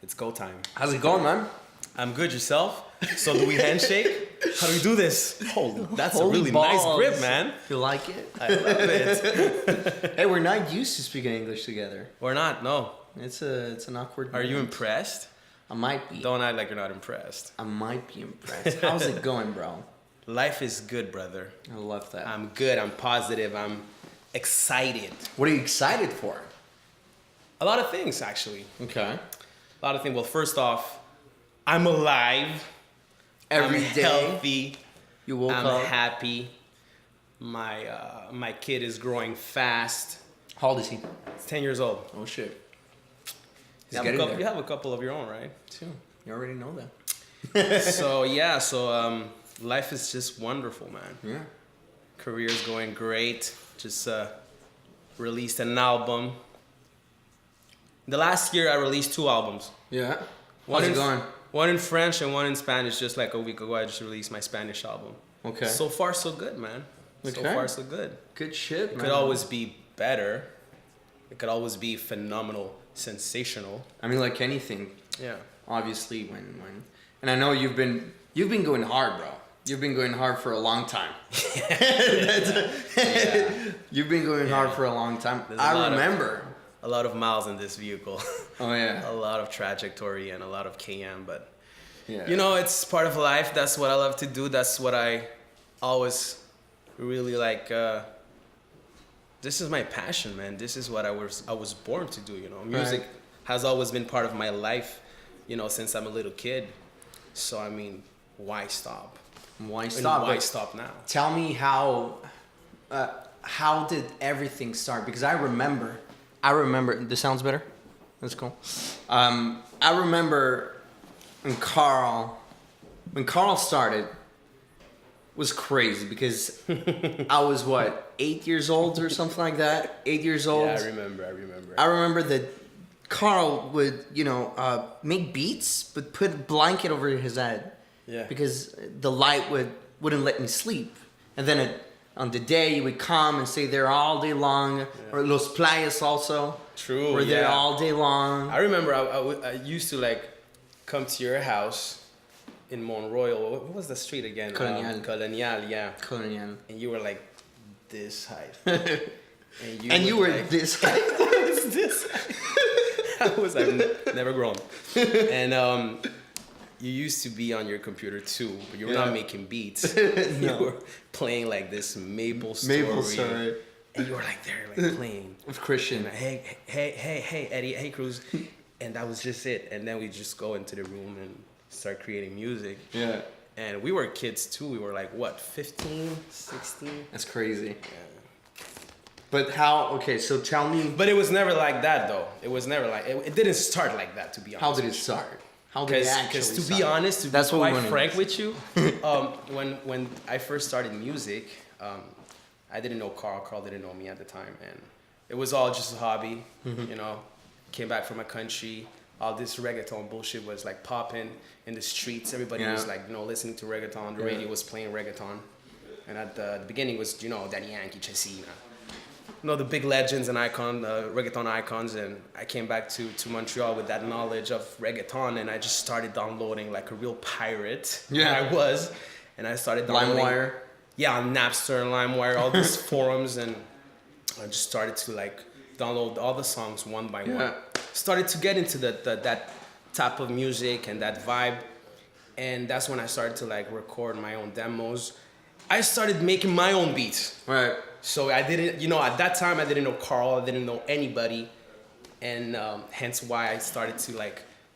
It's go time. How's it going, man? I'm good. Yourself? So do we handshake? How do we do this? Holy, that's Holy a really balls. nice grip, man. You like it? I love it. Hey, we're not used to speaking English together. We're not. No. It's an awkward. Are you moment. impressed? I might be. Don't act like you're not impressed. I might be impressed. How's it going, bro? Life is good, brother. I love that. I'm good. I'm positive. I'm excited. What are you excited for? A lot of things, actually. Okay. A lot of things. Well, first off, I'm alive. Every I'm day healthy. you woke I'm up. happy. My kid is growing fast. How old is he? He's 10 years old. Oh shit. He's You have, getting there. you have a couple of your own, right? Too. You already know that. So life is just wonderful, man. Yeah. Career's going great. Just released an album. The last year I released 2 albums. Yeah. One How's in, it going? One in French and one in Spanish. Just like a week ago, I just released my Spanish album. Okay. So far, so good, man. Okay. So far, so good. Good shit, It man. could always be better. It could always be phenomenal, sensational. I mean, like anything. Yeah. Obviously, when and I know you've been going hard, bro. You've been going hard for a long time. You've been going hard for a long time. I remember. A lot of miles in this vehicle. Oh yeah. A lot of trajectory and a lot of KM, but Yeah. you know, it's part of life. That's what I love to do. That's what I always really like. This is my passion, man. This is what I was born to do. You know, music has always been part of my life. You know, since I'm a little kid. So I mean, why stop? Why And stop? why But stop now? tell me how did everything start? Because I remember. This sounds better. That's cool. I remember when Carl started was crazy because I was 8 years old or something like that. 8 years old. Yeah, I remember. I remember that Carl would, make beats, but put a blanket over his head. Yeah. Because the light wouldn't let me sleep. And then on the day, you would come and stay there all day long. Yeah. Or Los Playas also. True, We're there yeah. all day long. I remember I used to come to your house in Montreal. What was the street again? Colonial. Colonial, yeah. Colonial. And you were like this height. And you were like, this height. I was this height. I've never grown. And you used to be on your computer too, but you were not making beats. You were playing like this Maple Story. And you were there playing. With Christian. And hey, Eddie, hey, Cruz. And that was just it. And then we just go into the room and start creating music. Yeah. And we were kids too. We were 15, 16? That's crazy. Yeah. But so tell me. But it was never like that though. It was never it didn't start like that, to be honest. How did it start? How did it actually Because to start? be honest, to That's be what we quite wanna frank know. with you, when I first started music, I didn't know Carl. Carl didn't know me at the time, and it was all just a hobby. Mm-hmm. You know, came back from a country. All this reggaeton bullshit was popping in the streets. Everybody was listening to reggaeton. The radio was playing reggaeton, and at the beginning was Daddy Yankee, Chesina. The big legends and reggaeton icons, and I came back to Montreal with that knowledge of reggaeton, and I just started downloading like a real pirate. Yeah. I was, and I started downloading. LimeWire. Yeah, on Napster and LimeWire, all these forums, and I just started to download all the songs one by one. Started to get into that type of music and that vibe, and that's when I started to record my own demos. I started making my own beats. Right. So I didn't, at that time I didn't know Carl, I didn't know anybody, and hence why I started to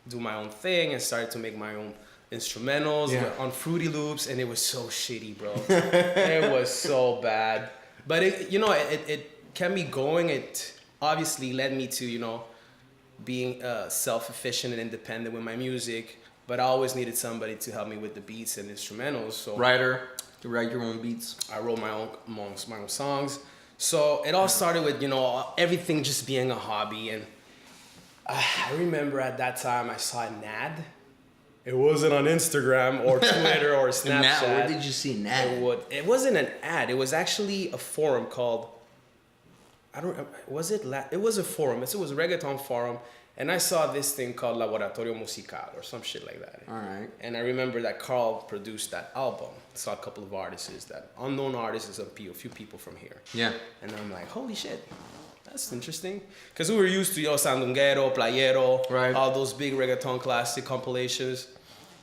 do my own thing and started to make my own instrumentals on Fruity Loops, and it was so shitty, bro. It was so bad, but it kept me going. It obviously led me to being self-efficient and independent with my music, but I always needed somebody to help me with the beats and instrumentals. So Writer. To write your own beats. I wrote my own songs. So it all started with, everything just being a hobby. And I remember at that time I saw an ad. It wasn't on Instagram or Twitter or Snapchat. Now, where did you see an ad? It wasn't an ad. It was actually a forum called, it was a forum. It was a reggaeton forum. And I saw this thing called Laboratorio Musical or some shit like that. All right. And I remember that Carl produced that album. Saw a couple of artists, that unknown artists, a few people from here. Yeah. And I'm like, holy shit, that's interesting. Because we were used to, Sandunguero, Playero, right, all those big reggaeton classic compilations.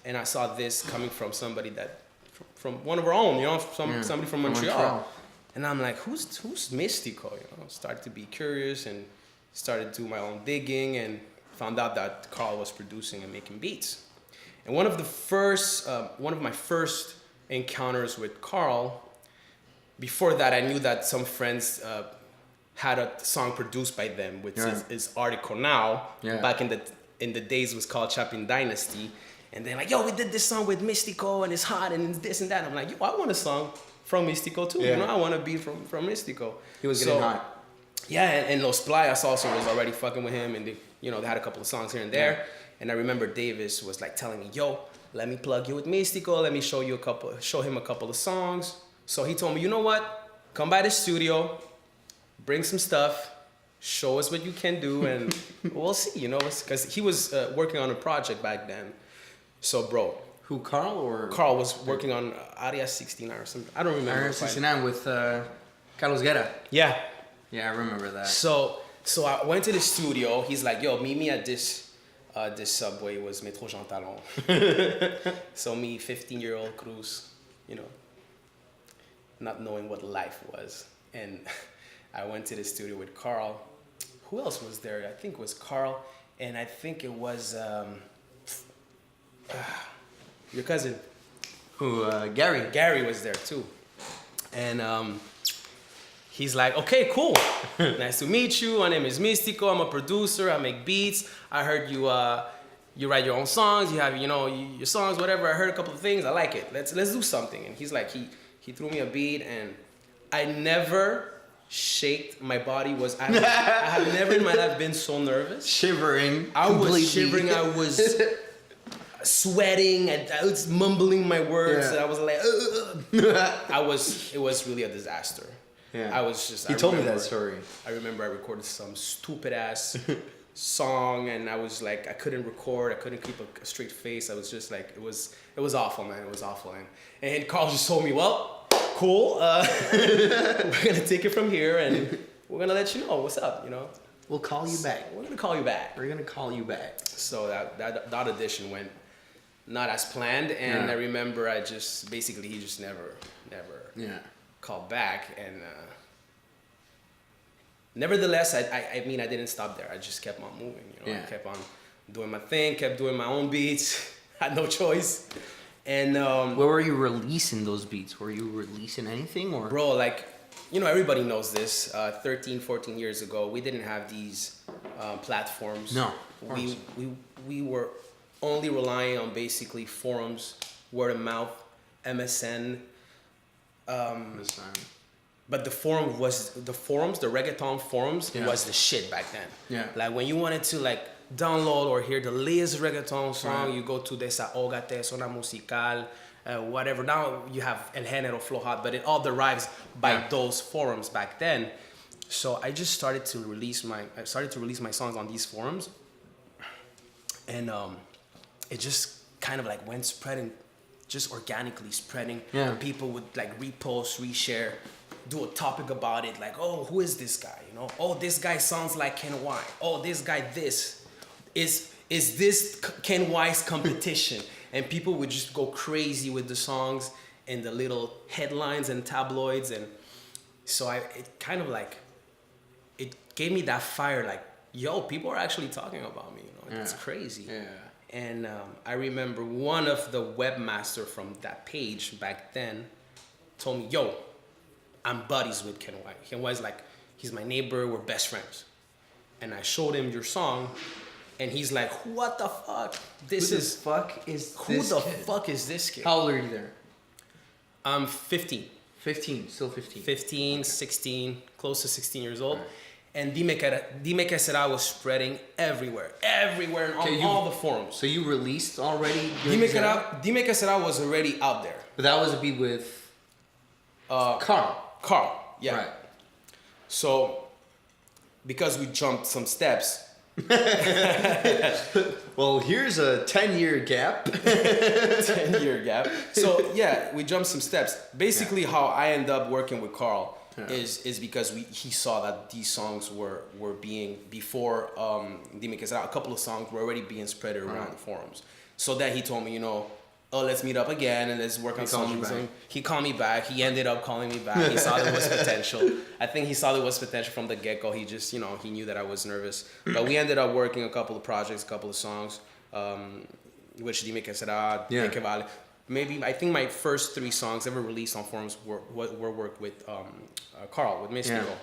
And I saw this coming from somebody that, from one of our own, somebody from Montreal. And I'm like, who's Mystico? Started to be curious and started to do my own digging and found out that Carl was producing and making beats. And one of my first encounters with Carl, before that I knew that some friends had a song produced by them, which is Article Now. Yeah. Back in the days it was called Chapin Dynasty. And they're like, yo, we did this song with Mystico and it's hot and it's this and that. I'm like, yo, I want a song from Mystico too. Yeah. I want to be from Mystico. He was getting hot. Yeah, and Los Playas also was already fucking with him, and they had a couple of songs here and there. Yeah. And I remember Davis was like telling me, yo, let me plug you with Mystico. Let me show him a couple of songs. So he told me, you know what? Come by the studio, bring some stuff, show us what you can do, and we'll see, because he was working on a project back then. So, bro. Who, Carl or? Carl was working on Area 69 or something. I don't remember. Area 69 with Carlos Guerra. Yeah. Yeah, I remember that. So I went to the studio. He's like, yo, meet me at this subway. It was Métro Jean Talon. So me, 15-year-old Cruz, not knowing what life was. And I went to the studio with Carl. Who else was there? I think it was Carl. And I think it was your cousin. Who, Gary. Gary was there too. And he's like, okay, cool. Nice to meet you. My name is Mystico. I'm a producer. I make beats. I heard you write your own songs. You have, your songs, whatever. I heard a couple of things. I like it. Let's do something. And he's like, he threw me a beat, and I never shaked. My body was, I have never in my life been so nervous. Shivering. I was shivering. I was sweating. I was mumbling my words. Yeah. And I was like, it was really a disaster. Yeah. I was just. He told me that story. I remember I recorded some stupid ass song, and I was like, I couldn't record. I couldn't keep a straight face. I was just like, it was awful, man. It was awful, and Carl just told me, well, cool. We're gonna take it from here, and we're gonna let you know what's up. We'll call you back. We're gonna call you back. We're gonna call you back. So that audition went not as planned, and I remember he just never called back, and nevertheless, I didn't stop there. I just kept on moving, I kept on doing my thing, kept doing my own beats, had no choice. And where were you releasing those beats? Were you releasing anything, or? Bro, everybody knows this. 13, 14 years ago, we didn't have these platforms. No. We were only relying on basically forums, word of mouth, MSN. But the reggaeton forums was the shit back then. Yeah. Like when you wanted to download or hear the latest reggaeton song, you go to Desahógate, Zona Musical, whatever. Now you have El Género, Flow Hot, but it all derives by those forums back then. So I just started to release my songs on these forums, and it just kind of went spreading, just organically spreading. Yeah. People would repost, reshare, do a topic about it, oh, who is this guy? Oh, this guy sounds like Ken Y. Oh, this guy, this is this Ken Y's competition? And people would just go crazy with the songs and the little headlines and tabloids, and so it kind of it gave me that fire, yo, people are actually talking about me, It's crazy. Yeah. And I remember one of the webmaster from that page back then told me, yo, I'm buddies with Ken Y. Ken Y's he's my neighbor, we're best friends. And I showed him your song, and he's like, what the fuck? Who the fuck is this kid? How old are you there? I'm 15. 15, still 15. 15, okay. 16, close to 16 years old. Right. And Dime Que Será was spreading everywhere, and on all the forums. So you released already? Dime Que Será was already out there. But that was a beat with Carl, yeah. Right. So, because we jumped some steps, Well, here's a 10-year gap. 10-year gap. So yeah, we jumped some steps. Basically, how I end up working with Carl is because he saw that these songs were being, before Dime Que Será, a couple of songs were already being spread around the forums. So then he told me, oh, let's meet up again and let's work on songs. He called me back. He ended up calling me back. He saw there was potential. I think he saw there was potential from the get-go. He just, he knew that I was nervous. But we ended up working a couple of projects, a couple of songs, which Dime Que Será, Que Vale. Maybe, I think my first 3 songs ever released on forums were worked with Carl, with Mystico. Yeah.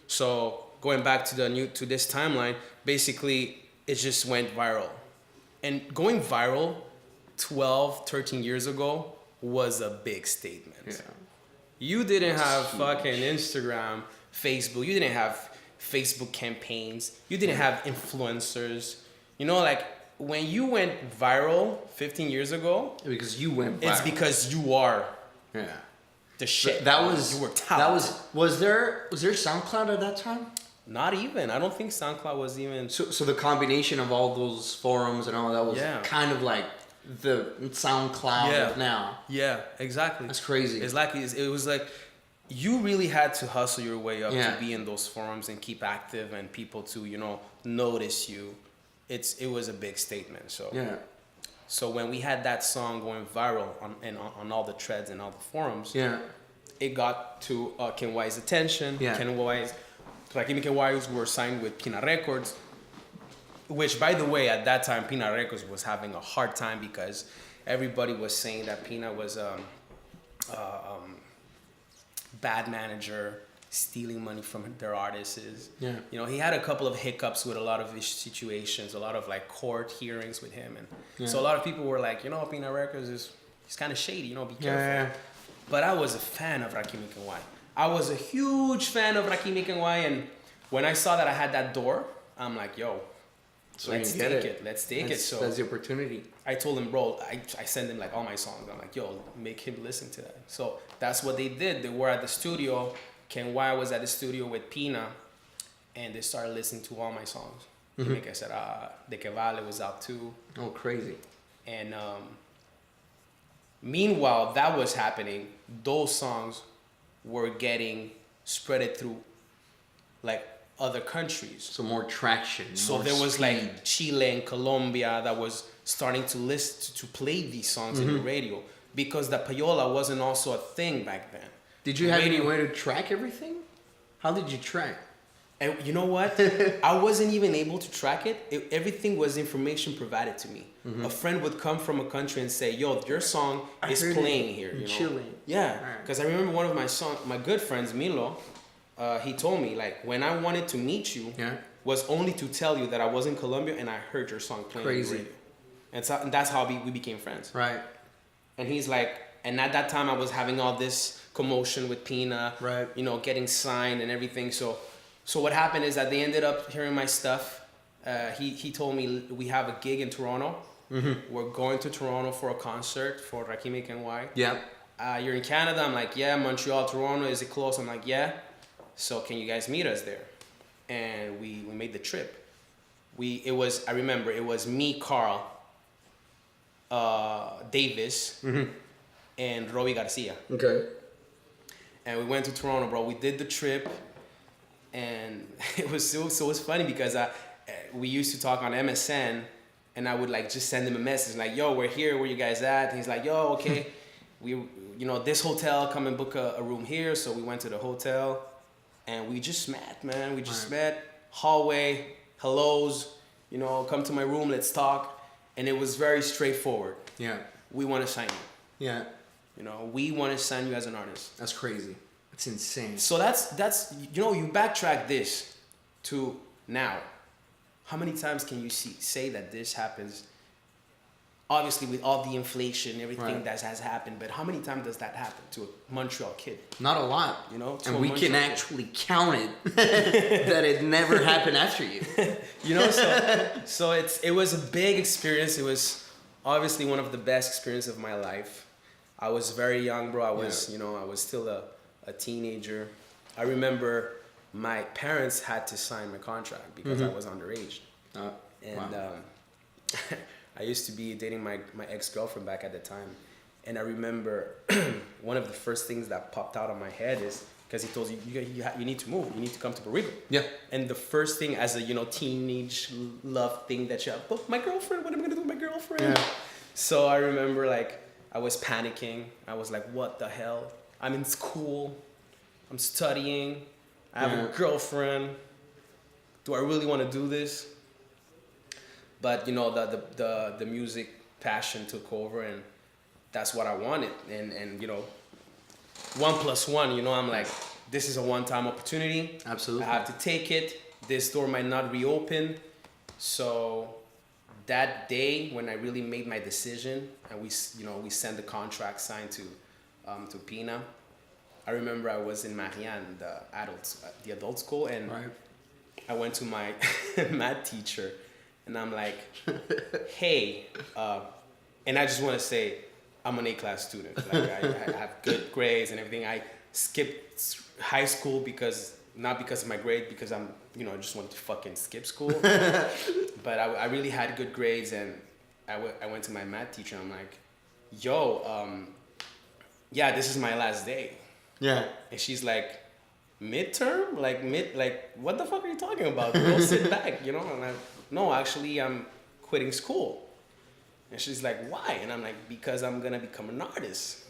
So going back to this timeline, basically it just went viral. And going viral 12, 13 years ago was a big statement. Yeah. You didn't have fucking Instagram, Facebook. You didn't have Facebook campaigns. You didn't have influencers. When you went viral 15 years ago, because you went viral. It's because you are the shit. You were talented. Was there SoundCloud at that time? Not even. I don't think SoundCloud was even. So the combination of all those forums and all that was kind of like the SoundCloud of now. Yeah, exactly. That's crazy. It was like you really had to hustle your way up to be in those forums and keep active and people to notice you. It was a big statement. So when we had that song going viral on all the threads and all the forums, it got to Ken Y's attention. Ken Y's, Rakim Ken Y's were signed with Pina Records, which, by the way, at that time Pina Records was having a hard time because everybody was saying that Pina was bad manager, stealing money from their artists. He had a couple of hiccups with a lot of situations, a lot of like court hearings with him, and so a lot of people were like, Pina Records he's kind of shady, be careful. But I was a fan of Rakim Ken Y. I was a huge fan of Rakim Ken Y, and when I saw that I had that door, I'm like, yo, let's take it. Let's take it. So that's the opportunity. I told him, bro, I send him like all my songs. I'm like, yo, make him listen to that. So that's what they did. They were at the studio. Ken Y was at the studio with Pina, and they started listening to all my songs. Like I said, De Que Vale was out too. Oh, crazy. And meanwhile, that was happening. Those songs were getting spreaded through like other countries. So more traction. So there was like Chile and Colombia that was starting to play these songs in the radio, because the payola wasn't also a thing back then. Did you have any way to track everything? How did you track? And you know what? I wasn't even able to track it. Everything was information provided to me. A friend would come from a country and say, yo, your song is playing here. Chile. Yeah. Because I remember one of my good friends, Milo, he told me, like, when I wanted to meet you, was only to tell you that I was in Colombia and I heard your song playing on the radio. And that's how we became friends. Right. And he's like, and at that time I was having all this commotion with Pina, getting signed and everything. So what happened is that they ended up hearing my stuff. He told me, we have a gig in Toronto. We're going to Toronto for a concert for Rakim Ken Y. Yeah. You're in Canada? I'm like, yeah. Montreal, Toronto, is it close? I'm like, yeah. So can you guys meet us there? And we made the trip. I remember it was me, Carl, Davis, and Robbie Garcia. Okay. And we went to Toronto, bro. We did the trip, and it was funny because we used to talk on MSN, and I would like just send him a message like, yo, we're here, where you guys at? And he's like, yo, okay, this hotel, come and book a room here. So we went to the hotel, and we just met, man. We just met, hallway, hellos, come to my room, let's talk. And it was very straightforward. Yeah. We want to sign you. Yeah. We want to sign you as an artist. That's crazy. That's insane. So that's you backtrack this to now. How many times can you say that this happens? Obviously, with all the inflation, everything that has happened, but how many times does that happen to a Montreal kid? Not a lot. And we can actually count it that it never happened after you. So it was a big experience. It was obviously one of the best experiences of my life. I was very young, bro. I was still a teenager. I remember my parents had to sign my contract because I was underage. And wow. I used to be dating my ex-girlfriend back at the time. And I remember one of the first things that popped out of my head is because he told you need to move, you need to come to Puerto Rico. Yeah. And the first thing as a teenage love thing that you have, but my girlfriend, what am I gonna do with my girlfriend? Yeah. So I remember like I was panicking. I was like, what the hell? I'm in school, I'm studying, I have a girlfriend. Do I really want to do this? But the music passion took over, and that's what I wanted. And 1+1, I'm like, this is a one-time opportunity. Absolutely. I have to take it. This door might not reopen. So that day when I really made my decision and we sent the contract signed to Pina, I remember I was in Marianne, the adult school, and right. I went to my math teacher and I'm like, hey, and I just want to say, I'm an A-class student. Like I have good grades and everything. I skipped high school not because of my grade, because I just wanted to fucking skip school. But I really had good grades, and I went to my math teacher and I'm like, yo, yeah, this is my last day. Yeah. And she's like, midterm? Like what the fuck are you talking about? Go sit back, And I'm, no, actually I'm quitting school. And she's like, why? And I'm like, because I'm gonna become an artist.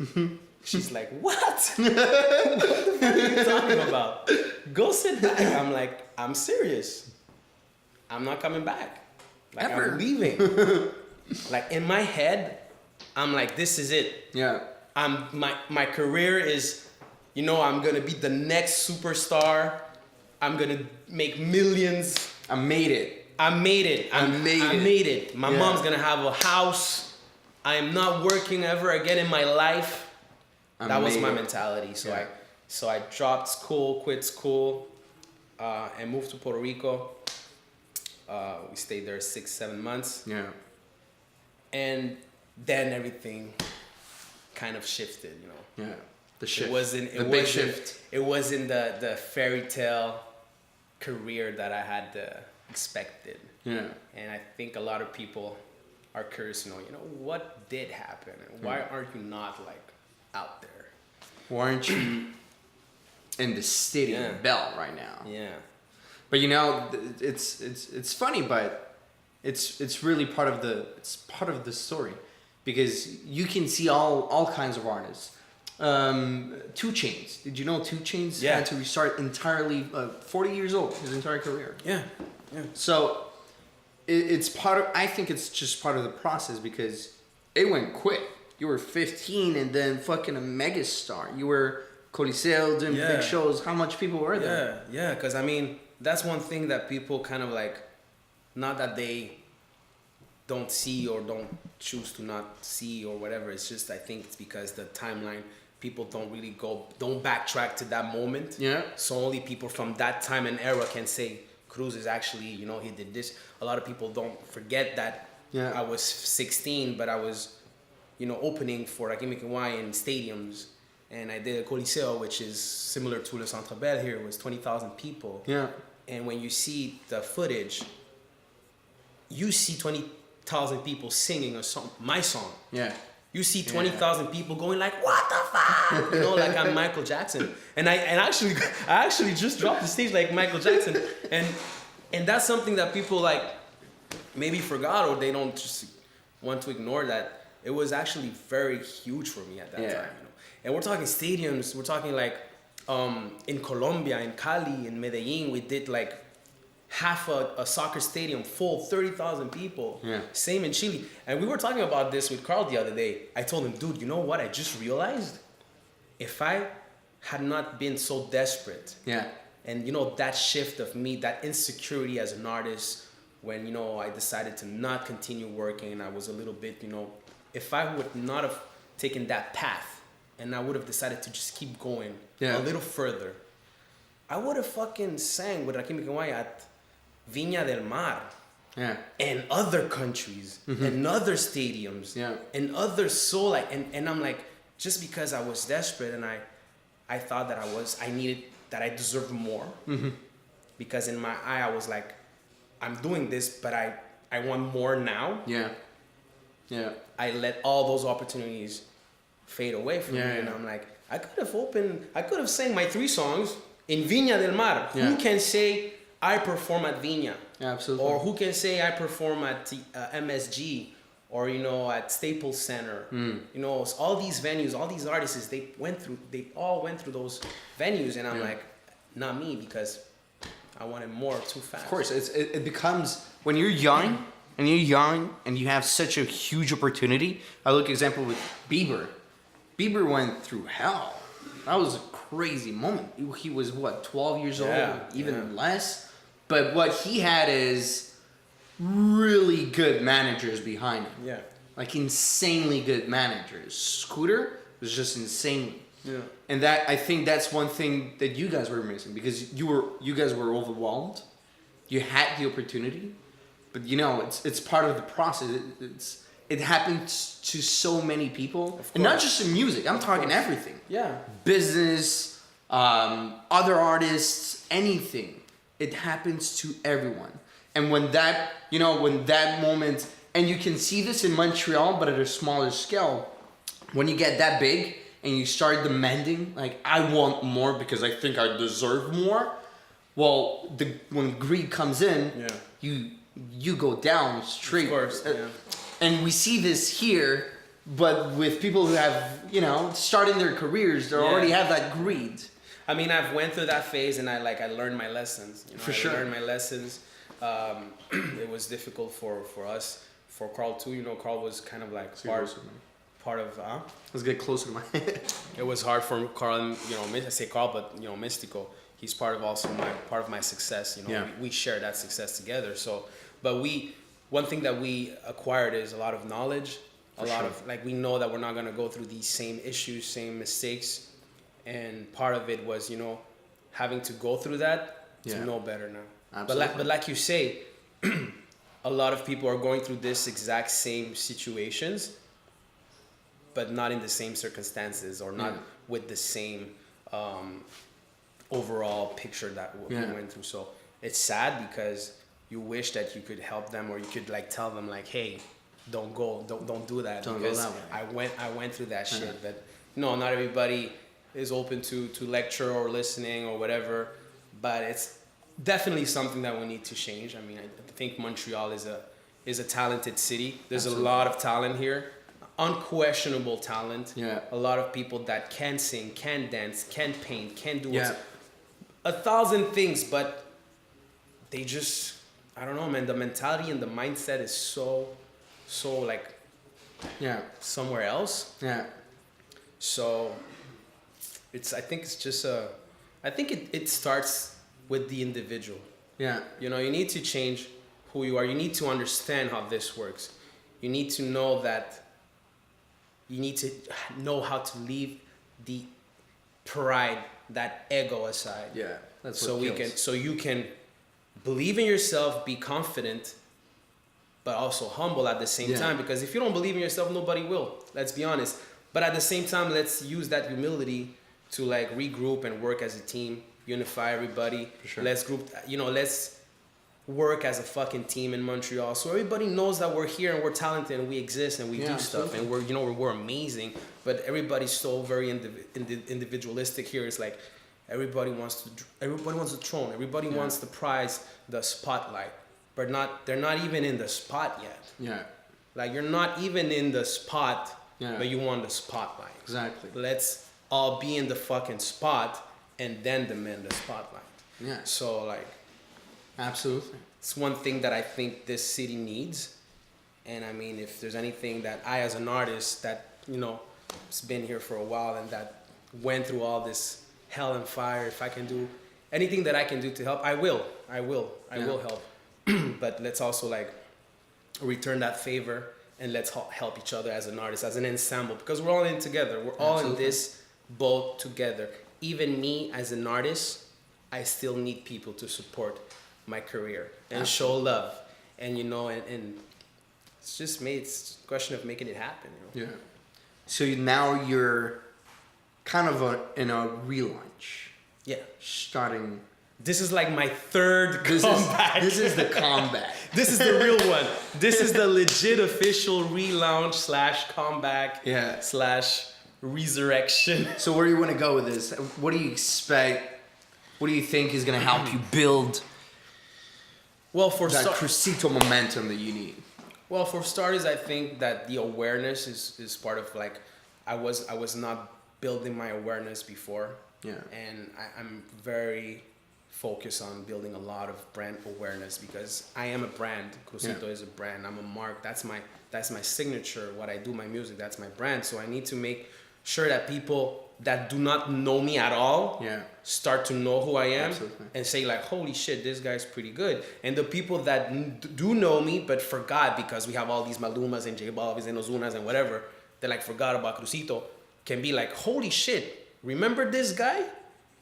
She's like, what? What the fuck are you talking about? Go sit back. I'm like, I'm serious. I'm not coming back. Like, Ever. I'm leaving. Like in my head, I'm like, this is it. Yeah. My career is, I'm gonna be the next superstar. I'm gonna make millions. I made it. I made it. My mom's gonna have a house. I am not working ever again in my life. That was my mentality. So I dropped school, quit school, and moved to Puerto Rico. We stayed there 6-7 months. Yeah. And then everything kind of shifted, Yeah. The shift. The big shift. It wasn't the fairy tale career that I had expected. Yeah. And I think a lot of people are curious to know, what did happen? And why aren't you not like out there? Why aren't you in the stadium bell right now? Yeah. But it's funny, but it's really part of the story, because you can see all kinds of artists. 2 Chainz. Did you know 2 Chainz had to restart entirely? 40 years old, his entire career. Yeah. So it's part of. I think it's just part of the process, because it went quick. You were 15 and then fucking a megastar. You were Coliseo doing big shows. How much people were there? Yeah. Because I mean, that's one thing that people kind of like, not that they don't see or don't choose to not see or whatever. It's just, I think it's because the timeline, people don't backtrack to that moment. Yeah. So only people from that time and era can say Cruz is actually, he did this. A lot of people don't forget that I was 16, but I was, opening for Rakim Kiwai in stadiums. And I did a Coliseo, which is similar to the Centre Bell here. It was 20,000 people. Yeah. And when you see the footage, you see 20,000 people singing a song, my song. Yeah. You see 20,000 people going like, what the fuck? Like I'm Michael Jackson. And I actually just dropped the stage like Michael Jackson. And that's something that people like maybe forgot, or they don't just want to ignore, that it was actually very huge for me at that time. And we're talking stadiums, we're talking like in Colombia, in Cali, in Medellin, we did like half a soccer stadium full, 30,000 people. Yeah. Same in Chile. And we were talking about this with Carl the other day. I told him, dude, you know what? I just realized if I had not been so desperate. Yeah. And that shift of me, that insecurity as an artist, when I decided to not continue working, and I was a little bit, if I would not have taken that path, and I would have decided to just keep going a little further, I would have fucking sang with Rakim Kiwai at Viña del Mar. Yeah. And other countries, and other stadiums, and other and I'm like, just because I was desperate and I thought that I deserved more, because in my eye I was like, I'm doing this, but I want more now. Yeah. Yeah. I let all those opportunities fade away from me, and I'm like, I could have sang my 3 songs in Viña del Mar. Yeah. Who can say I perform at Viña? Yeah, absolutely. Or who can say I perform at MSG, or at Staples Center? All these venues, all these artists, they all went through those venues, and I'm like, not me, because I wanted more too fast. Of course, it becomes when you're young and you have such a huge opportunity. I look example with Bieber. Bieber went through hell. That was a crazy moment. He was 12 years old, even less. But what he had is really good managers behind him. Yeah. Like insanely good managers. Scooter was just insane. Yeah. And I think that's one thing that you guys were missing, because you guys were overwhelmed. You had the opportunity, but it's part of the process. It happens to so many people, and not just in music. I'm talking everything. Yeah. Business, other artists, anything. It happens to everyone. And when that moment, and you can see this in Montreal, but at a smaller scale, when you get that big and you start demanding, like, I want more because I think I deserve more. Well, when greed comes in, you go down straight. Of course, And we see this here, but with people who have, starting their careers, they already have that greed. I mean, I've went through that phase, and I learned my lessons. I learned my lessons. It was difficult for us, for Carl too. Carl was kind of like part of. Let's get closer to my head. It was hard for Carl, and I say Carl, but Mystico. He's part of my success. We share that success together. So, but one thing that we acquired is a lot of knowledge, we know that we're not gonna go through these same issues, same mistakes, and part of it was having to go through that to know better now. Absolutely. But like you say, a lot of people are going through this exact same situations, but not in the same circumstances, or not with the same overall picture that we went through. So it's sad, because you wish that you could help them, or you could tell them hey, don't do that. Don't go that way. I went through that shit, but not everybody is open to lecture or listening or whatever. But it's definitely something that we need to change. I mean, I think Montreal is a talented city. There's a lot of talent here, unquestionable talent. Yeah. A lot of people that can sing, can dance, can paint, can do 1,000 things, but they just, I don't know, man. The mentality and the mindset is so somewhere else. Yeah. So I think it starts with the individual. Yeah. You need to change who you are. You need to understand how this works. You need to know that you need to know how to leave the pride, that ego aside. Yeah. That's so you can believe in yourself, be confident, but also humble at the same time. Because if you don't believe in yourself, nobody will. Let's be honest. But at the same time, let's use that humility to regroup and work as a team, unify everybody. For sure. Let's work as a fucking team in Montreal, so everybody knows that we're here and we're talented and we exist and we do stuff, and we're amazing. But everybody's so very individualistic here. It's like everybody wants the throne, everybody wants the prize, the spotlight, but they're not even in the spot yet. Yeah. You're not even in the spot, but you want the spotlight. Exactly. Let's all be in the fucking spot and then demand the spotlight. Yeah. So absolutely. It's one thing that I think this city needs. And I mean, if there's anything that I, as an artist that, has been here for a while and that went through all this hell and fire, if I can do anything that I can do to help, I will help. But let's also return that favor, and let's help each other as an artist, as an ensemble, because we're all in together. We're all in this boat together. Even me as an artist, I still need people to support my career and show love, and and it's just it's a question of making it happen. Yeah. So now you're kind of in a relaunch. Yeah. Starting This is like my third comeback. This is the comeback. This is the real one. This is the legit official relaunch / comeback / resurrection. So where do you want to go with this? What do you expect? What do you think is going to help you build that Cruzito momentum that you need? Well, for starters, I think that the awareness is part of like, I was not building my awareness before. Yeah. And I'm very focused on building a lot of brand awareness because I am a brand. Cruzito is a brand. I'm a mark. That's my signature. What I do, my music, that's my brand. So I need to make sure that people that do not know me at all start to know who I am. Absolutely. And say like, holy shit, this guy's pretty good. And the people that do know me but forgot because we have all these Malumas and J Balvins and Ozunas and whatever, they like forgot about Cruzito, can be like, holy shit, remember this guy?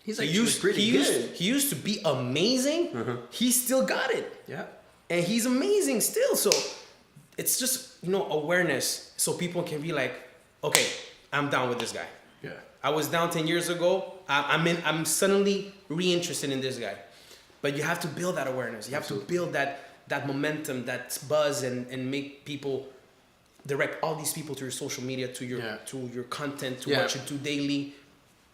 He's pretty good. He used to be amazing. He still got it. Yeah. And he's amazing still. So it's just, awareness. So people can be like, okay, I'm down with this guy. Yeah. I was down 10 years ago. I'm suddenly reinterested in this guy. But you have to build that awareness. You have to build that momentum, that buzz, and make people direct all these people to your social media, to your content, to what you do daily.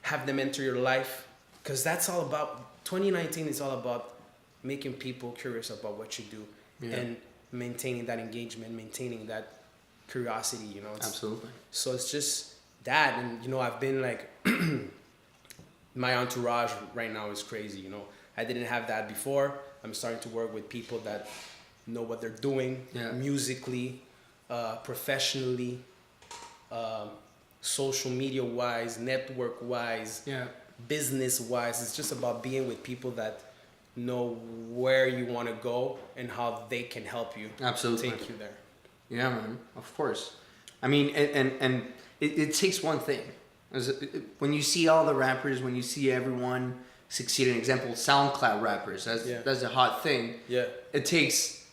Have them enter your life. Because that's all about, 2019 is all about making people curious about what you do and maintaining that engagement, maintaining that curiosity, Absolutely. So it's just that. And, I've been like, my entourage right now is crazy, I didn't have that before. I'm starting to work with people that know what they're doing musically, professionally, social media wise, network wise, business wise. It's just about being with people that know where you want to go and how they can help you. Absolutely. Take you there. Yeah, man. Of course. I mean, and it takes one thing. When you see all the rappers, when you see everyone succeed, an example, SoundCloud rappers, that's a hot thing. Yeah. It takes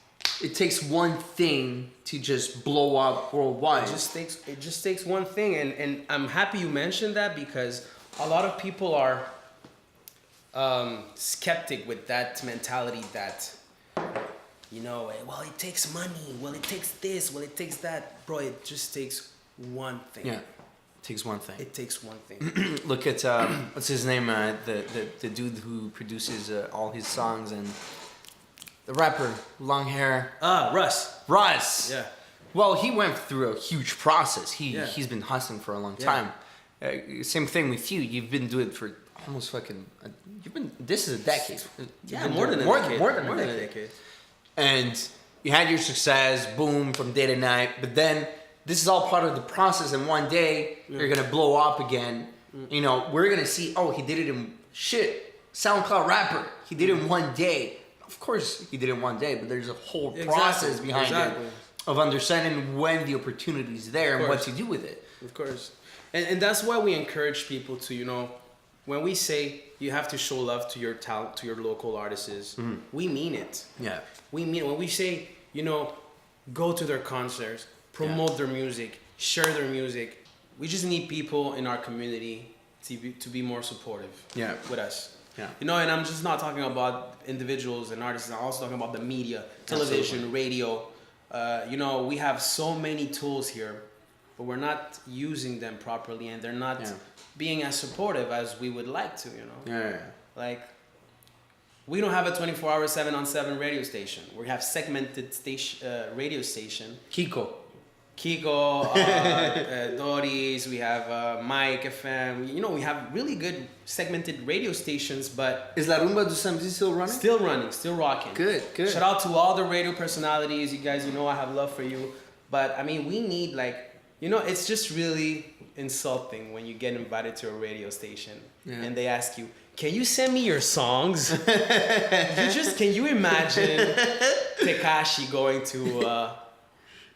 one thing to just blow up worldwide. It just takes one thing, and I'm happy you mentioned that because a lot of people are skeptic with that mentality that, well, it takes money, well, it takes this, well, it takes that. Bro, it just takes one thing. Yeah, it takes one thing. It takes one thing. Look at, what's his name, the dude who produces all his songs, and the rapper, long hair. Russ. Russ. Yeah. Well, he went through a huge process. He's been hustling for a long time. Same thing with you. You've been doing it for almost this is a decade. More than a decade. And you had your success, boom, from day to night. But then this is all part of the process. And one day you're going to blow up again. We're going to see, he did it in SoundCloud rapper. He did it in one day. Of course he did it in one day, but there's a whole process behind it of understanding when the opportunity is there and what to do with it. Of course. And that's why we encourage people to, when we say you have to show love to your talent, to your local artists, we mean it. Yeah. We mean it. When we say, go to their concerts, promote their music, share their music, we just need people in our community to be more supportive with us. Yeah. And I'm just not talking about individuals and artists. I'm also talking about the media, television, radio. We have so many tools here, but we're not using them properly, and they're not being as supportive as we would like to. Like, we don't have a 24-hour 7-on-7 radio station. We have segmented radio station. Kiko, Doris, we have Mike FM. We have really good segmented radio stations, but... Is La Rumba du Samedi still running? Still running, still rocking. Good. Shout out to all the radio personalities. You guys, I have love for you. But, we need, it's just really insulting when you get invited to a radio station and they ask you, can you send me your songs? Can you imagine Tekashi going to...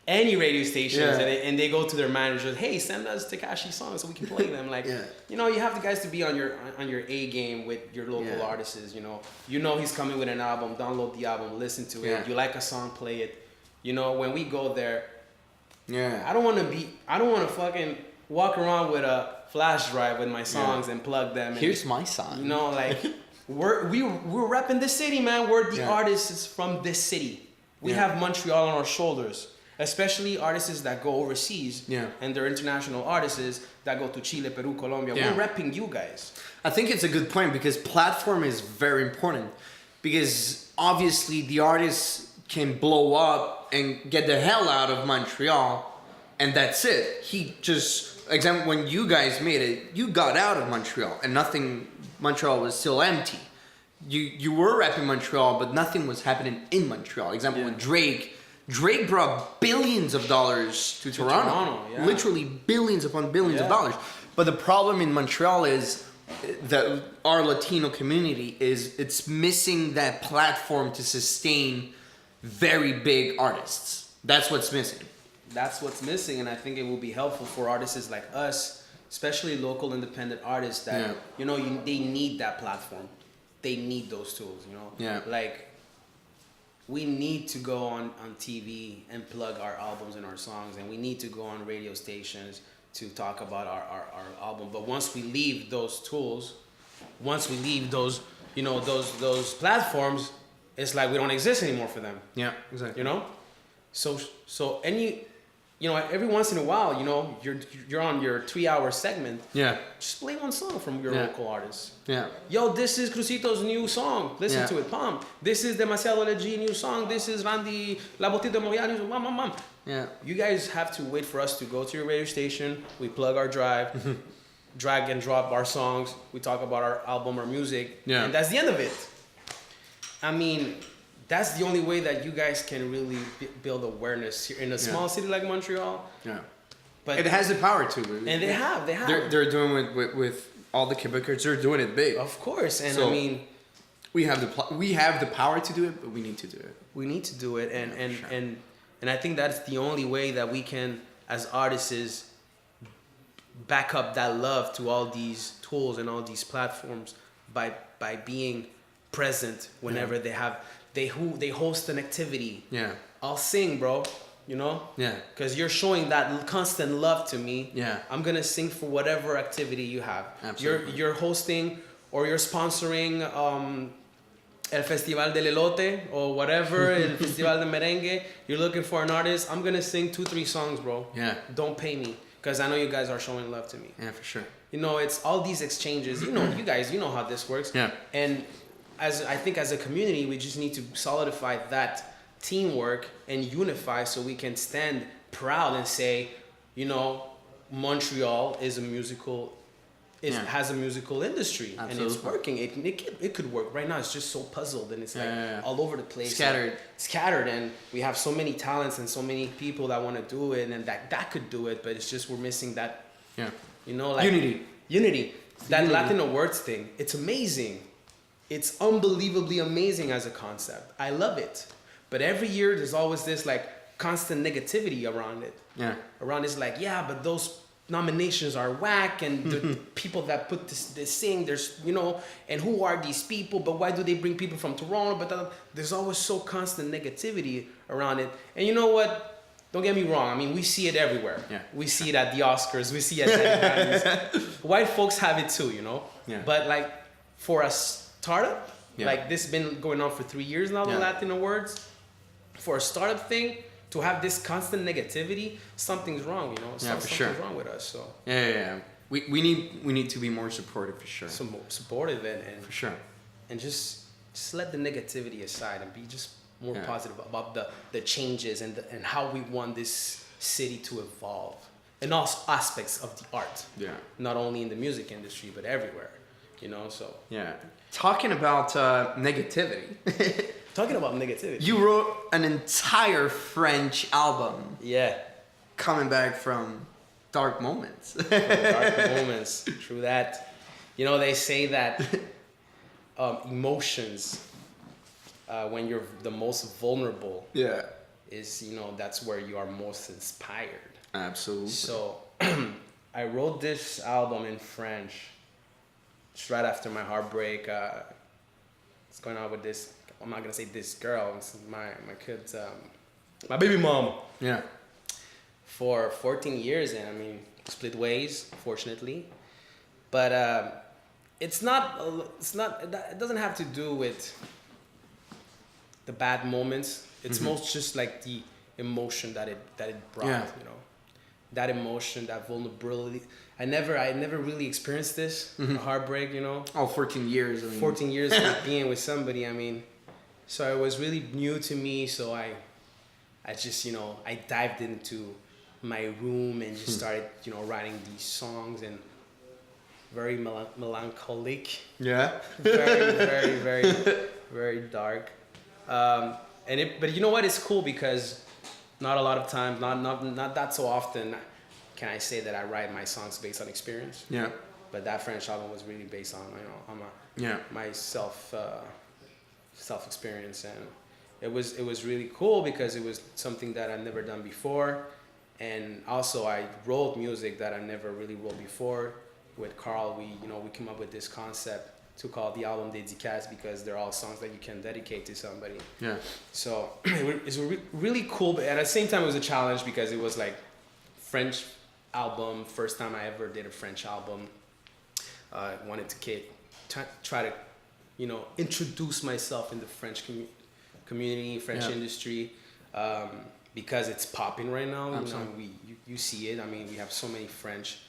any radio stations and they go to their managers, hey, send us Tekashi songs so we can play them. You have the guys to be on your A game with your local artists. He's coming with an album, download the album, listen to it. You like a song, play it. When we go there, I don't want to fucking walk around with a flash drive with my songs and plug them. Here's my song. we're repping the city, man. We're the artists from this city. We have Montreal on our shoulders, especially artists that go overseas. And they're international artists that go to Chile, Peru, Colombia. We're repping you guys. I think it's a good point because platform is very important. Because obviously the artists can blow up and get the hell out of Montreal, and that's it. Example, when you guys made it, you got out of Montreal, and Montreal was still empty. You were rapping Montreal, but nothing was happening in Montreal. Example, when Drake brought billions of dollars to Toronto. Literally billions upon billions of dollars. But the problem in Montreal is that our Latino community it's missing that platform to sustain very big artists. That's what's missing. That's what's missing, and I think it will be helpful for artists like us, especially local independent artists that they need that platform. They need those tools, Like, we need to go on TV and plug our albums and our songs, and we need to go on radio stations to talk about our album. But once we leave those tools, once we leave those platforms, it's like we don't exist anymore for them. Yeah, exactly. So every once in a while, you're on your 3-hour segment. Yeah. Just play one song from your local artist. Yeah. Yo, this is Cruzito's new song. Listen to it, pam. This is Demasiado LG new song. This is Randy La Botita de Montreal new song. Mom. Yeah. You guys have to wait for us to go to your radio station. We plug our drive, drag and drop our songs. We talk about our album or music. Yeah. And that's the end of it. I mean, that's the only way that you guys can really build awareness here in a small city like Montreal. Yeah. But it has the power to. And they have. They're doing it with all the Quebecers. They're doing it big. Of course. And so, I mean, we have the power to do it, but we need to do it. We need to do it. And I think that's the only way that we can, as artists, back up that love to all these tools and all these platforms by being present whenever they host an activity. Yeah. I'll sing, bro. Yeah. Because you're showing that constant love to me. Yeah. I'm gonna sing for whatever activity you have. Absolutely. You're hosting or you're sponsoring El Festival del Elote or whatever, El Festival de Merengue. You're looking for an artist. I'm gonna sing 2-3 songs, bro. Yeah. Don't pay me, because I know you guys are showing love to me. Yeah, for sure. It's all these exchanges. You guys, how this works. Yeah. And I think as a community, we just need to solidify that teamwork and unify so we can stand proud and say, Montreal is a musical, has a musical industry. Absolutely. And it's working. It could work. Right now it's just so puzzled and it's all over the place. Scattered, and we have so many talents and so many people that want to do it and that could do it, but it's just we're missing that unity. That Latino words thing. It's amazing. It's unbelievably amazing as a concept. I love it. But every year there's always this constant negativity around it. Yeah. Around it's but those nominations are whack and the people that put this thing, there's, and who are these people? But why do they bring people from Toronto? But there's always so constant negativity around it. And you know what? Don't get me wrong. I mean, we see it everywhere. Yeah. We see it at the Oscars. We see it at the White folks have it too, Yeah. But for a startup, this been going on for 3 years now, the Latino words. For a startup thing, to have this constant negativity, something's wrong, something's wrong with us. So we need to be more supportive for sure. Supportive and for sure. And just let the negativity aside and be just more positive about the changes and how we want this city to evolve in all aspects of the art. Yeah. Not only in the music industry but everywhere. So yeah. Talking about negativity. Talking about negativity. You wrote an entire French album. Yeah. Coming back from dark moments. True that. They say that emotions, when you're the most vulnerable, is, that's where you are most inspired. Absolutely. So I wrote this album in French just right after my heartbreak. What's going on with this? I'm not gonna say this girl. It's my kid's, my baby mom. Yeah. For 14 years, and split ways, fortunately. But it's not. It doesn't have to do with the bad moments. It's most just like the emotion that it brought. Yeah. You know, that emotion, that vulnerability. I never really experienced this heartbreak. You know. Oh, 14 years. I mean. 14 years of being with somebody. I mean, so it was really new to me. So I just, you know, I dived into my room and just started, you know, writing these songs, and very melancholic. Yeah. Very dark. But you know what? It's cool because not a lot of times, not that so often, can I say that I write my songs based on experience. Yeah. But that French album was really based on, you know, on my self experience, and it was really cool because it was something that I'd never done before, and also I wrote music that I never really wrote before. With Carl, we came up with this concept to call the album Dédicace because they're all songs that you can dedicate to somebody. Yeah. So it's really cool, but at the same time it was a challenge because it was like French album, first time I ever did a French album. I wanted to try to, you know, introduce myself in the French community, French industry, because it's popping right now. Absolutely. You know, you see it. I mean, we have so many French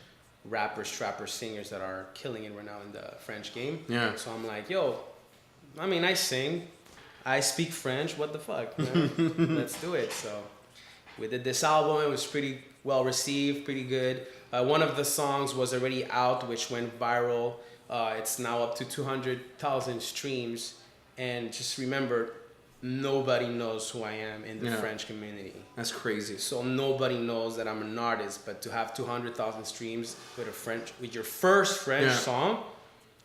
rappers, trappers, singers that are killing it right now in the French game. Yeah. So I'm like, yo, I mean, I sing, I speak French. What the fuck? You know? Let's do it. So we did this album. It was pretty well received, pretty good. One of the songs was already out, which went viral. It's now up to 200,000 streams. And just remember, nobody knows who I am in the French community. That's crazy. So nobody knows that I'm an artist. But to have 200,000 streams with your first French song,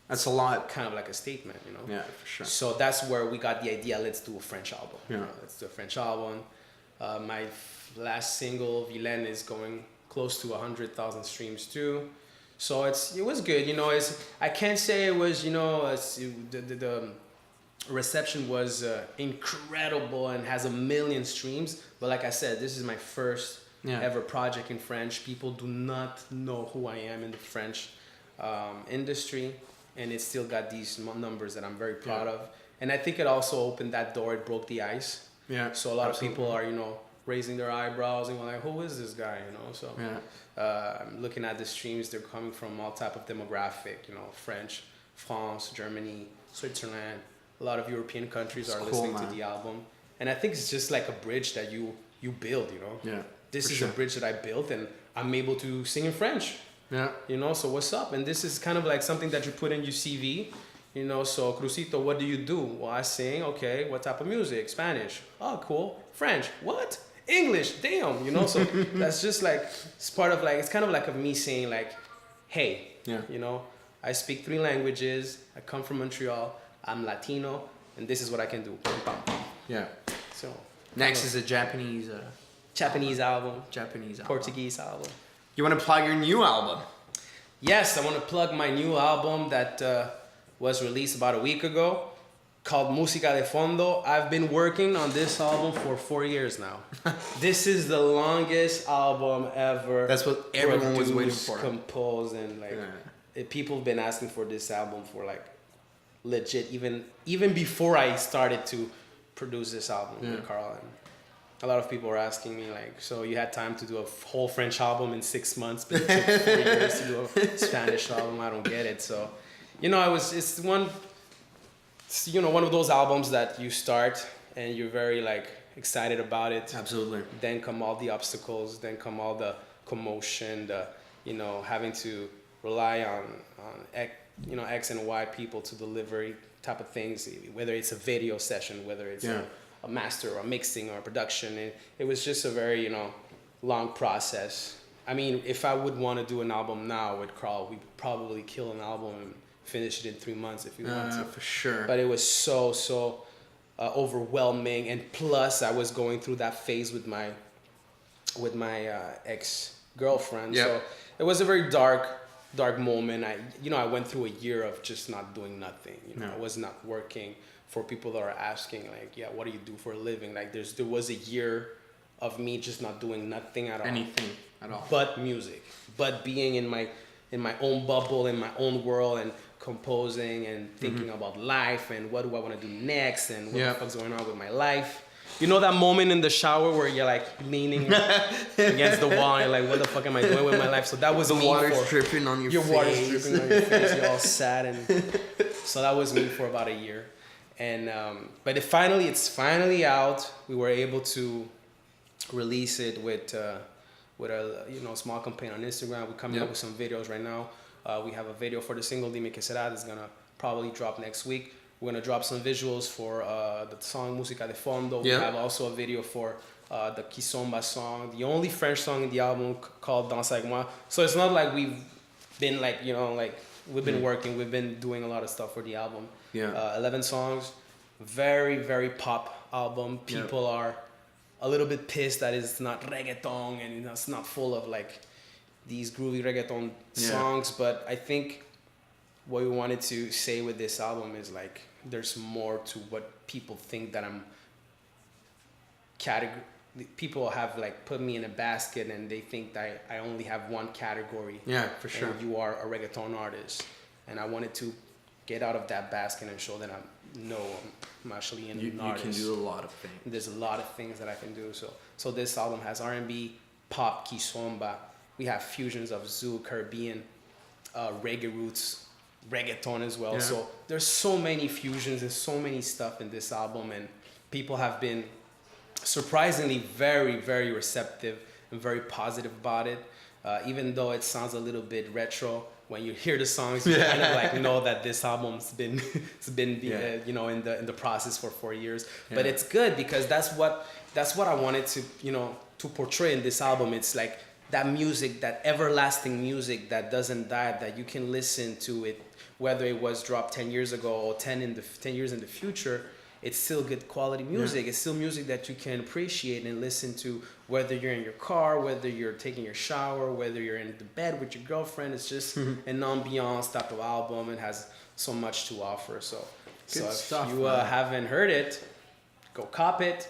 that's a lot. Kind of like a statement, you know. Yeah, for sure. So that's where we got the idea. Let's do a French album. Yeah. You know, let's do a French album. My last single, Vilaine, is going close to 100,000 streams too. So it was good. You know, I can't say it was, you know, the reception was incredible and has 1 million streams. But like I said, this is my first ever project in French. People do not know who I am in the French industry, and it still got these numbers that I'm very proud of. And I think it also opened that door. It broke the ice. Yeah. So a lot of people are, you know, raising their eyebrows and like, who is this guy? You know. So I'm looking at the streams. They're coming from all type of demographic. You know, French, France, Germany, Switzerland. A lot of European countries are listening to the album, and I think it's just like a bridge that you build. You know. Yeah. This is a bridge that I built, and I'm able to sing in French. Yeah. You know, so what's up? And this is kind of like something that you put in your CV. You know, so Cruzito, what do you do? Well, I sing. Okay, what type of music? Spanish. Oh, cool. French. What? English. Damn. You know, so that's just like, it's part of like, it's kind of like of me saying like, hey, you know, I speak 3 languages. I come from Montreal. I'm Latino, and this is what I can do. Yeah. So next is a Japanese album. Japanese album. Portuguese album. You want to plug your new album? Yes, I want to plug my new album that was released about a week ago, called Música de Fondo. I've been working on this album for 4 years now. This is the longest album ever. That's what everyone was waiting for. Composed, and like people have been asking for this album for like legit even before I started to produce this album with Carl. And a lot of people were asking me like, so you had time to do a whole French album in 6 months, but it took 4 years to do a Spanish album. I don't get it. So, you know, it's one of those albums that you start and you're very like excited about it. Absolutely. Then come all the obstacles, then come all the commotion, having to rely on X and Y people to deliver type of things, whether it's a video session, whether it's a master or a mixing or a production. And it was just a very, long process. I mean, if I would want to do an album now with Carl, we'd probably kill an album and finish it in 3 months if we want to. For sure. But it was so overwhelming. And plus I was going through that phase with my ex-girlfriend. Yep. So it was a very dark moment. I went through a year of just not doing nothing. I was not working. For people that are asking, like, what do you do for a living? Like, there was a year of me just not doing nothing at all. Anything at all. But music. But being in my own bubble, in my own world, and composing and thinking about life and what do I want to do next and what the fuck's going on with my life. You know that moment in the shower where you're like leaning against the wall and you're like, what the fuck am I doing with my life? So that was me. The water's dripping on your face. Your water's dripping on your face. You're all sad. And so that was me for about a year. And but it's finally out. We were able to release it with a small campaign on Instagram. We're coming up with some videos right now. We have a video for the single Dime Que Será that's gonna probably drop next week. We're gonna drop some visuals for the song Música de Fondo. We have also a video for the Kizomba song, the only French song in the album called Danse Avec Moi. So it's not like we've been we've been working, we've been doing a lot of stuff for the album. 11 songs, very, very pop album. People are a little bit pissed that it's not reggaeton and it's not full of like these groovy reggaeton songs, but I think what we wanted to say with this album is like there's more to what people think that I'm people have like put me in a basket and they think that I only have one category. Yeah, for sure. And you are a reggaeton artist, and I wanted to get out of that basket and show that I'm actually an artist. You can do a lot of things. There's a lot of things that I can do. So this album has R&B, pop, kizomba. We have fusions of Zouk, Caribbean, reggae roots, reggaeton as well. So there's so many fusions and so many stuff in this album, and people have been surprisingly very, very receptive and very positive about it. Even though it sounds a little bit retro, when you hear the songs, you kind of like know that this album's been in the process for 4 years. But it's good because that's what I wanted to portray in this album. It's like that music, that everlasting music that doesn't die, that you can listen to it, whether it was dropped 10 years ago or 10 years in the future. It's still good quality music. It's still music that you can appreciate and listen to, whether you're in your car, whether you're taking your shower, whether you're in the bed with your girlfriend. It's just an ambiance type of album. It has so much to offer. So if you haven't heard it, go cop it.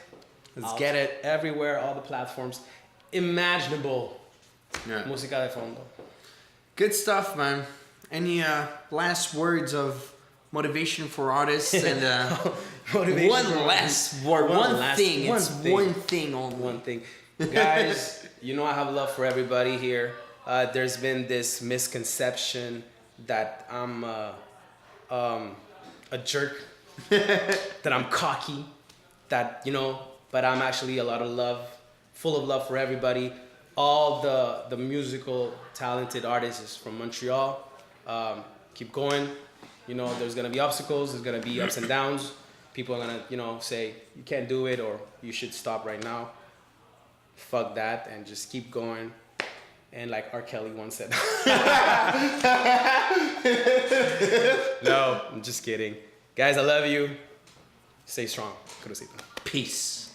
Let's get it everywhere, all the platforms imaginable. Música de Fondo. Good stuff, man. Any last words of motivation for artists and one thing only. Guys, you know I have love for everybody here. There's been this misconception that I'm a jerk, that I'm cocky, but I'm actually full of love for everybody. All the musical talented artists from Montreal. Keep going. There's gonna be obstacles, there's gonna be ups and downs. People are gonna, say you can't do it or you should stop right now. Fuck that and just keep going. And like R. Kelly once said. No, I'm just kidding. Guys, I love you. Stay strong. Cruzito. Peace.